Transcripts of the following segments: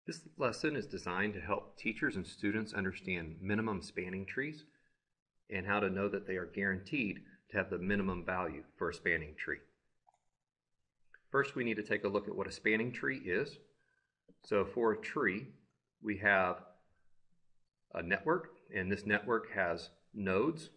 This lesson is designed to help teachers and students understand minimum spanning trees and how to know that they are guaranteed to have the minimum value for a spanning tree. First, we need to take a look at what a spanning tree is. So for a tree, we have a network, and this network has nodes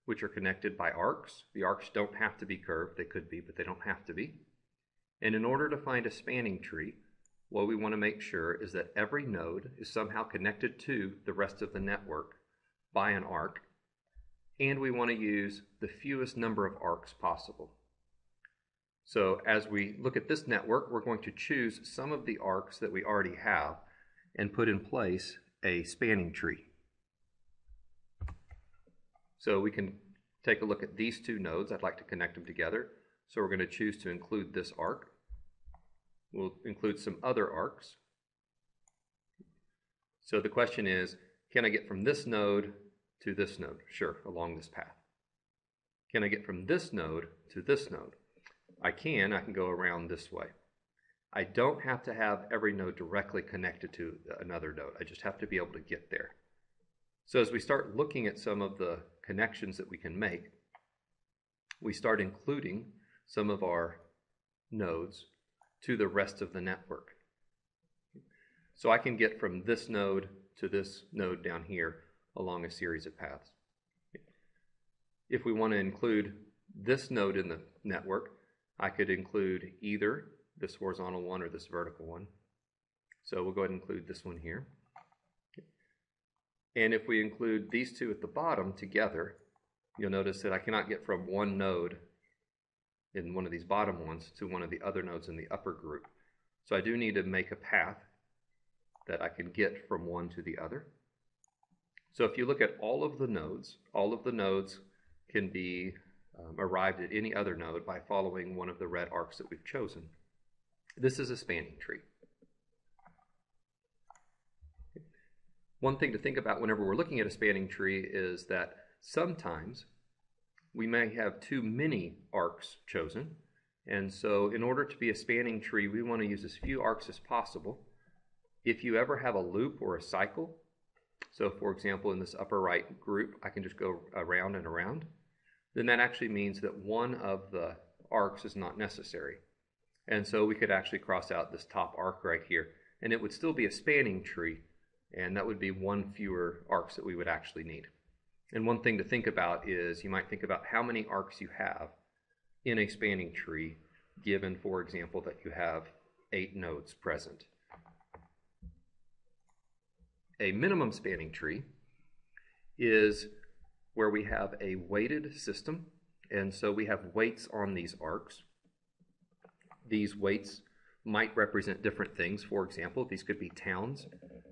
which are connected by arcs. The arcs don't have to be curved. They could be, but they don't have to be. And in order to find a spanning tree, what we want to make sure is that every node is somehow connected to the rest of the network by an arc, and we want to use the fewest number of arcs possible. So as we look at this network, we're going to choose some of the arcs that we already have and put in place a spanning tree. So we can take a look at these two nodes. I'd like to connect them together. So we're going to choose to include this arc. We'll include some other arcs. So the question is, can I get from this node to this node? Sure, along this path. Can I get from this node to this node? I can go around this way. I don't have to have every node directly connected to another node. I just have to be able to get there. So as we start looking at some of the connections that we can make, we start including some of our nodes to the rest of the network. So I can get from this node to this node down here along a series of paths. If we want to include this node in the network, I could include either this horizontal one or this vertical one. So we'll go ahead and include this one here. And if we include these two at the bottom together, you'll notice that I cannot get from one node in one of these bottom ones to one of the other nodes in the upper group. So I do need to make a path that I can get from one to the other. So if you look at all of the nodes can be arrived at any other node by following one of the red arcs that we've chosen. This is a spanning tree. One thing to think about whenever we're looking at a spanning tree is that sometimes we may have too many arcs chosen, and so in order to be a spanning tree, we want to use as few arcs as possible. If you ever have a loop or a cycle, so for example in this upper right group I can just go around and around, then that actually means that one of the arcs is not necessary. And so we could actually cross out this top arc right here, and it would still be a spanning tree, and that would be one fewer arcs that we would actually need. And one thing to think about is you might think about how many arcs you have in a spanning tree, given, for example, that you have 8 nodes present. A minimum spanning tree is where we have a weighted system, and so we have weights on these arcs. These weights might represent different things. For example, these could be towns,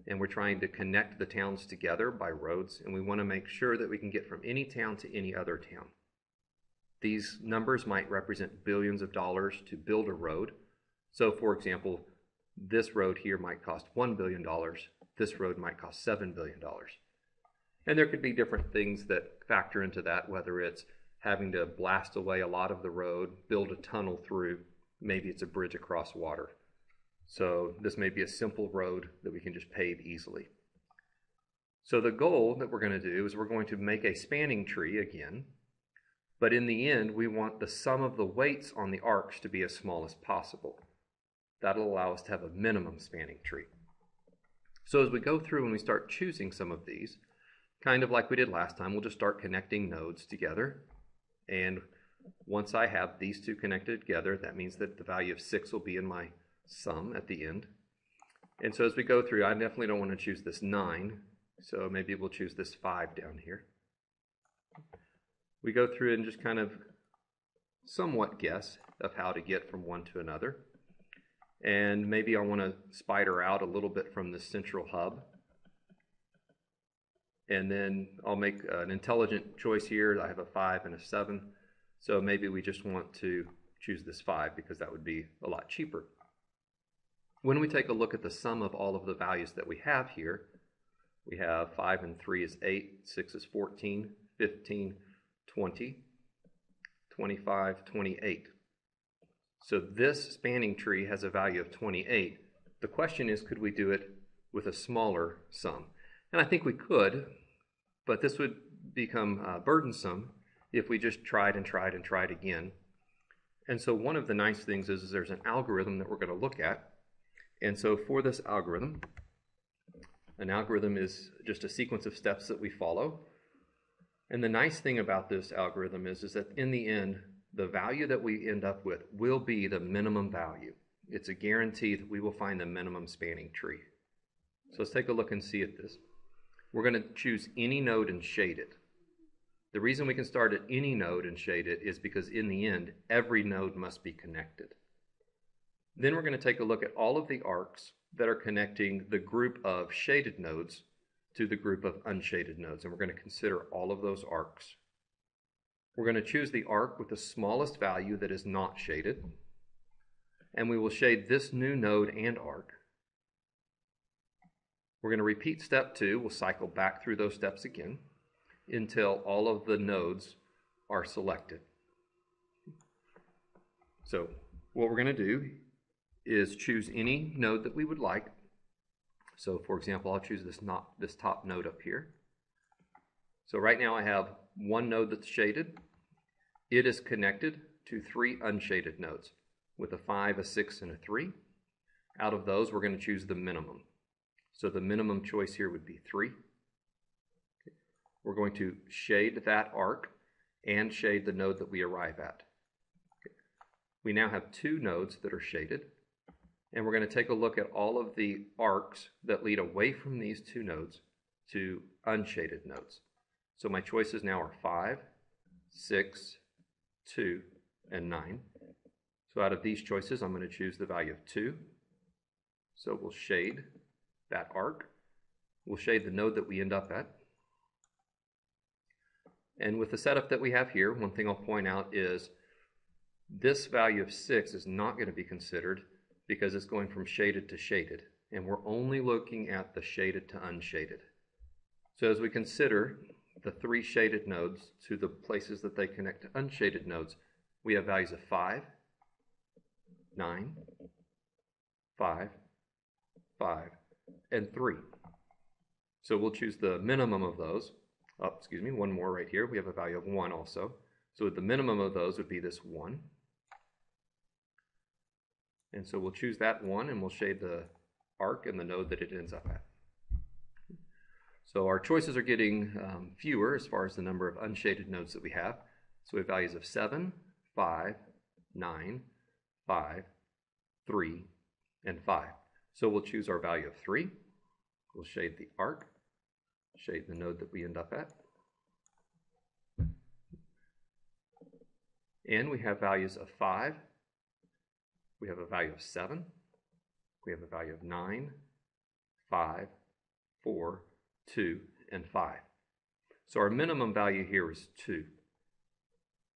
and we're trying to connect the towns together by roads, and we want to make sure that we can get from any town to any other town. These numbers might represent billions of dollars to build a road. So for example, this road here might cost $1 billion. This road might cost $7 billion. And there could be different things that factor into that, whether it's having to blast away a lot of the road, build a tunnel through, maybe it's a bridge across water. So this may be a simple road that we can just pave easily. So the goal that we're going to do is we're going to make a spanning tree again, but in the end we want the sum of the weights on the arcs to be as small as possible. That'll allow us to have a minimum spanning tree. So as we go through and we start choosing some of these, kind of like we did last time, we'll just start connecting nodes together. And once I have these two connected together, that means that the value of 6 will be in my sum at the end. And so as we go through, I definitely don't want to choose this 9, so maybe we'll choose this 5 down here. We go through and just kind of somewhat guess of how to get from one to another. And maybe I want to spider out a little bit from the central hub. And then I'll make an intelligent choice here. I have a 5 and a 7. So maybe we just want to choose this 5 because that would be a lot cheaper. When we take a look at the sum of all of the values that we have here, we have 5 and 3 is 8, 6 is 14, 15, 20, 25, 28. So this spanning tree has a value of 28, The question is, could we do it with a smaller sum? And I think we could, but this would become burdensome if we just tried and tried and tried again. And so one of the nice things is there's an algorithm that we're going to look at. And so for this algorithm, an algorithm is just a sequence of steps that we follow. And the nice thing about this algorithm is that in the end, the value that we end up with will be the minimum value. It's a guarantee that we will find the minimum spanning tree. So let's take a look and see at this. We're going to choose any node and shade it. The reason we can start at any node and shade it is because in the end, every node must be connected. Then we're going to take a look at all of the arcs that are connecting the group of shaded nodes to the group of unshaded nodes, and we're going to consider all of those arcs. We're going to choose the arc with the smallest value that is not shaded, and we will shade this new node and arc. We're going to repeat step 2. We'll cycle back through those steps again until all of the nodes are selected. So what we're going to do is choose any node that we would like. So for example, I'll choose this top node up here. So right now I have one node that's shaded. It is connected to 3 unshaded nodes with a 5, a 6, and a 3. Out of those, we're going to choose the minimum. So the minimum choice here would be 3. Okay. We're going to shade that arc and shade the node that we arrive at. Okay. We now have 2 nodes that are shaded, and we're going to take a look at all of the arcs that lead away from these 2 nodes to unshaded nodes. So my choices now are 5, 6, 2, and 9. So out of these choices, I'm going to choose the value of 2. So we'll shade that arc. We'll shade the node that we end up at. And with the setup that we have here, one thing I'll point out is this value of 6 is not going to be considered because it's going from shaded to shaded, and we're only looking at the shaded to unshaded. So as we consider the 3 shaded nodes to the places that they connect to unshaded nodes, we have values of 5, 9, 5, 5, and 3. So we'll choose the minimum of those. Oh, excuse me, one more right here. We have a value of 1 also. So the minimum of those would be this 1. And so we'll choose that 1 and we'll shade the arc and the node that it ends up at. So our choices are getting fewer as far as the number of unshaded nodes that we have. So we have values of 7, 5, 9, 5, 3, and 5. So we'll choose our value of 3. We'll shade the arc, shade the node that we end up at. And we have values of 5. We have a value of 7. We have a value of 9, 5, 4, 2, and 5. So our minimum value here is 2.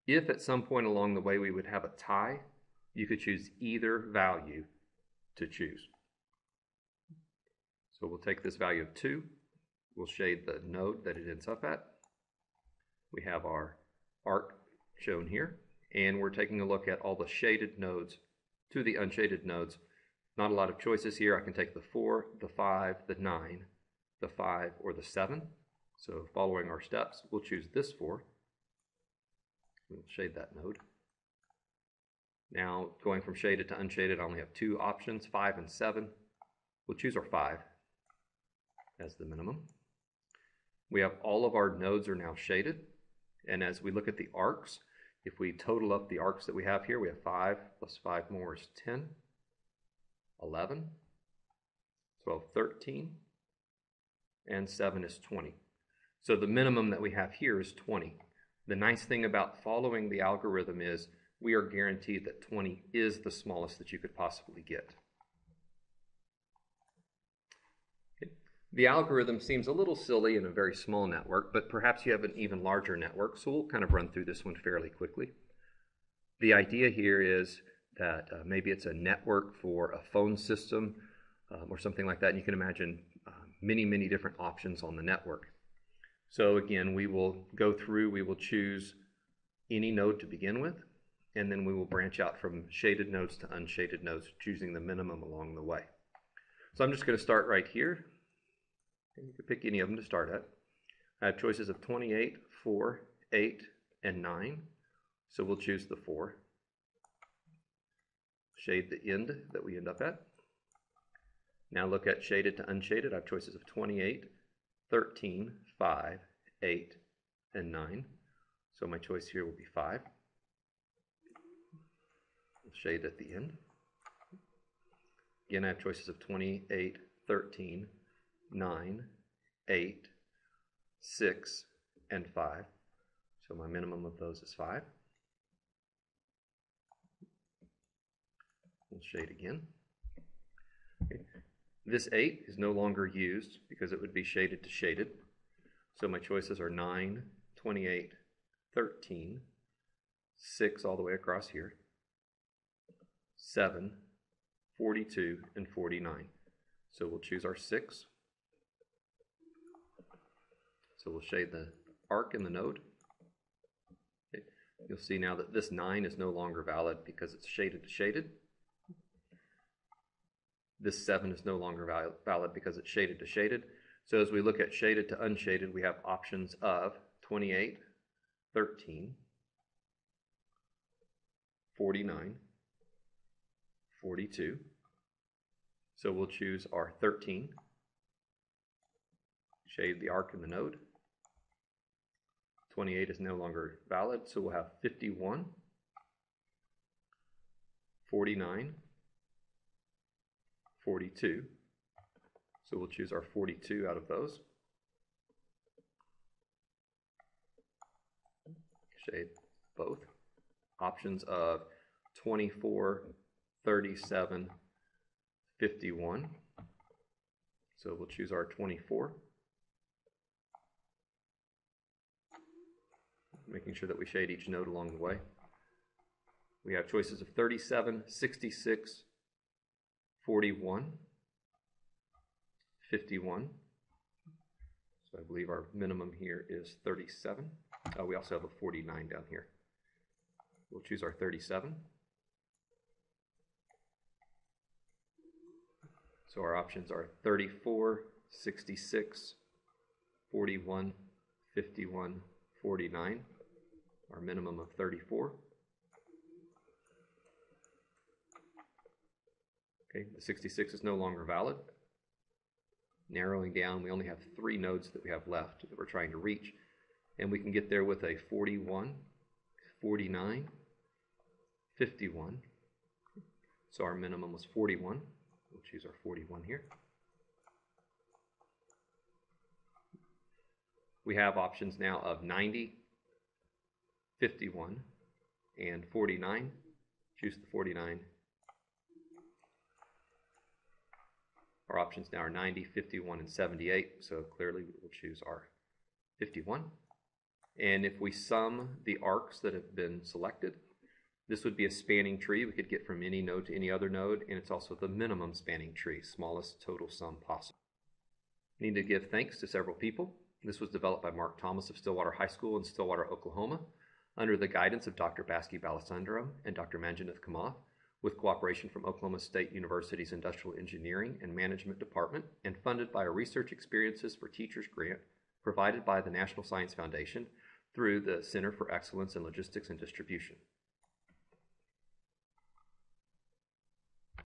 If at some point along the way we would have a tie, you could choose either value to choose. So we'll take this value of 2, we'll shade the node that it ends up at. We have our arc shown here, and we're taking a look at all the shaded nodes to the unshaded nodes. Not a lot of choices here. I can take the 4, the 5, the 9, the 5, or the 7. So following our steps, we'll choose this 4. We'll shade that node. Now going from shaded to unshaded, I only have 2 options, 5 and 7. We'll choose our 5 as the minimum. We have all of our nodes are now shaded, and as we look at the arcs, if we total up the arcs that we have here, we have 5 plus 5 more is 10, 11, 12, 13, and 7 is 20. So the minimum that we have here is 20. The nice thing about following the algorithm is we are guaranteed that 20 is the smallest that you could possibly get. The algorithm seems a little silly in a very small network, but perhaps you have an even larger network, so we'll kind of run through this one fairly quickly. The idea here is that maybe it's a network for a phone system or something like that, and you can imagine many, many different options on the network. So again, we will go through, we will choose any node to begin with, and then we will branch out from shaded nodes to unshaded nodes, choosing the minimum along the way. So I'm just going to start right here. You can pick any of them to start at. I have choices of 28, 4, 8, and 9. So we'll choose the 4. Shade the end that we end up at. Now look at shaded to unshaded. I have choices of 28, 13, 5, 8, and 9. So my choice here will be 5. We'll shade at the end. Again, I have choices of 28, 13, 9, 8, 6, and 5. So my minimum of those is 5. We'll shade again. Okay. This 8 is no longer used because it would be shaded to shaded. So my choices are 9, 28, 13, 6 all the way across here, 7, 42, and 49. So we'll choose our 6. So we'll shade the arc in the node. Okay. You'll see now that this 9 is no longer valid because it's shaded to shaded. This 7 is no longer valid because it's shaded to shaded. So as we look at shaded to unshaded, we have options of 28, 13, 49, 42. So we'll choose our 13, shade the arc in the node. 28 is no longer valid, so we'll have 51, 49, 42. So we'll choose our 42 out of those. Shade both. Options of 24, 37, 51. So we'll choose our 24. Making sure that we shade each node along the way. We have choices of 37, 66, 41, 51. So I believe our minimum here is 37. We also have a 49 down here. We'll choose our 37. So our options are 34, 66, 41, 51, 49. Our minimum of 34. Okay, the 66 is no longer valid. Narrowing down, we only have 3 nodes that we have left that we're trying to reach. And we can get there with a 41, 49, 51. So our minimum was 41. We'll choose our 41 here. We have options now of 90, 51, and 49. Choose the 49. Our options now are 90, 51, and 78, so clearly we'll choose our 51. And if we sum the arcs that have been selected, this would be a spanning tree we could get from any node to any other node, and it's also the minimum spanning tree, smallest total sum possible. I need to give thanks to several people. This was developed by Mark Thomas of Stillwater High School in Stillwater, Oklahoma, under the guidance of Dr. Baski Balasundaram and Dr. Manjanath Kamath, with cooperation from Oklahoma State University's Industrial Engineering and Management Department, and funded by a Research Experiences for Teachers grant provided by the National Science Foundation through the Center for Excellence in Logistics and Distribution.